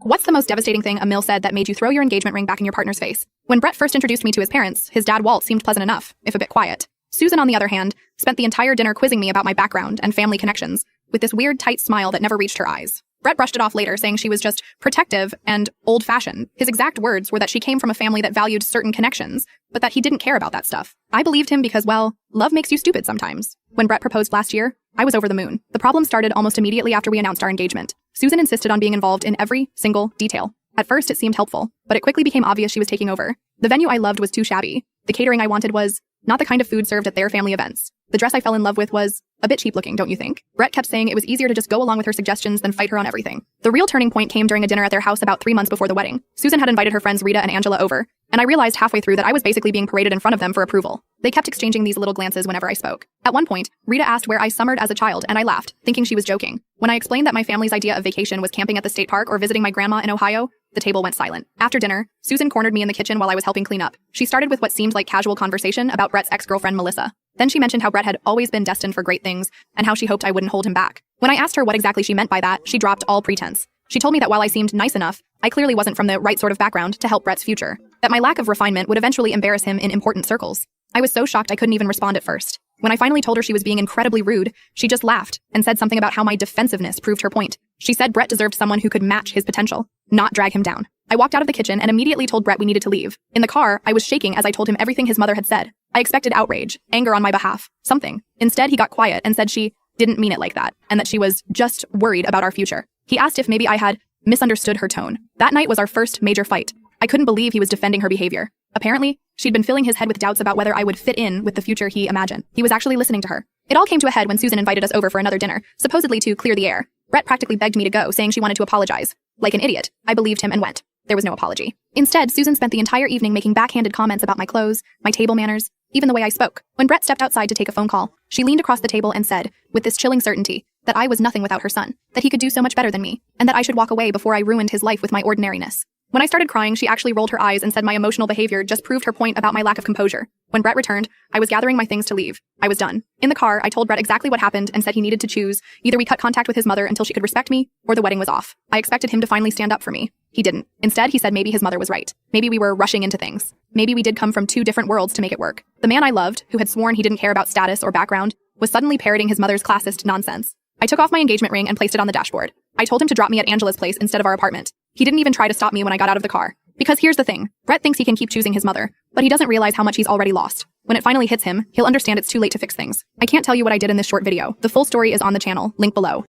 What's the most devastating thing Emil said that made you throw your engagement ring back in your partner's face? When Brett first introduced me to his parents, his dad Walt seemed pleasant enough, if a bit quiet. Susan, on the other hand, spent the entire dinner quizzing me about my background and family connections, with this weird, tight smile that never reached her eyes. Brett brushed it off later, saying she was just protective and old-fashioned. His exact words were that she came from a family that valued certain connections, but that he didn't care about that stuff. I believed him because, well, love makes you stupid sometimes. When Brett proposed last year, I was over the moon. The problem started almost immediately after we announced our engagement. Susan insisted on being involved in every single detail. At first, it seemed helpful, but it quickly became obvious she was taking over. The venue I loved was too shabby. The catering I wanted was not the kind of food served at their family events. The dress I fell in love with was a bit cheap looking, don't you think? Brett kept saying it was easier to just go along with her suggestions than fight her on everything. The real turning point came during a dinner at their house about 3 months before the wedding. Susan had invited her friends Rita and Angela over, and I realized halfway through that I was basically being paraded in front of them for approval. They kept exchanging these little glances whenever I spoke. At one point, Rita asked where I summered as a child, and I laughed, thinking she was joking. When I explained that my family's idea of vacation was camping at the state park or visiting my grandma in Ohio, the table went silent. After dinner, Susan cornered me in the kitchen while I was helping clean up. She started with what seemed like casual conversation about Brett's ex-girlfriend Melissa. Then she mentioned how Brett had always been destined for great things, and how she hoped I wouldn't hold him back. When I asked her what exactly she meant by that, she dropped all pretense. She told me that while I seemed nice enough, I clearly wasn't from the right sort of background to help Brett's future. That my lack of refinement would eventually embarrass him in important circles. I was so shocked I couldn't even respond at first. When I finally told her she was being incredibly rude, she just laughed and said something about how my defensiveness proved her point. She said Brett deserved someone who could match his potential, not drag him down. I walked out of the kitchen and immediately told Brett we needed to leave. In the car, I was shaking as I told him everything his mother had said. I expected outrage, anger on my behalf, something. Instead, he got quiet and said she didn't mean it like that, and that she was just worried about our future. He asked if maybe I had misunderstood her tone. That night was our first major fight. I couldn't believe he was defending her behavior. Apparently, she'd been filling his head with doubts about whether I would fit in with the future he imagined. He was actually listening to her. It all came to a head when Susan invited us over for another dinner, supposedly to clear the air. Brett practically begged me to go, saying she wanted to apologize. Like an idiot, I believed him and went. There was no apology. Instead, Susan spent the entire evening making backhanded comments about my clothes, my table manners, even the way I spoke. When Brett stepped outside to take a phone call, she leaned across the table and said, with this chilling certainty, that I was nothing without her son, that he could do so much better than me, and that I should walk away before I ruined his life with my ordinariness. When I started crying, she actually rolled her eyes and said my emotional behavior just proved her point about my lack of composure. When Brett returned, I was gathering my things to leave. I was done. In the car, I told Brett exactly what happened and said he needed to choose. Either we cut contact with his mother until she could respect me, or the wedding was off. I expected him to finally stand up for me. He didn't. Instead, he said maybe his mother was right. Maybe we were rushing into things. Maybe we did come from two different worlds to make it work. The man I loved, who had sworn he didn't care about status or background, was suddenly parroting his mother's classist nonsense. I took off my engagement ring and placed it on the dashboard. I told him to drop me at Angela's place instead of our apartment. He didn't even try to stop me when I got out of the car. Because here's the thing, Brett thinks he can keep choosing his mother, but he doesn't realize how much he's already lost. When it finally hits him, he'll understand it's too late to fix things. I can't tell you what I did in this short video. The full story is on the channel, link below.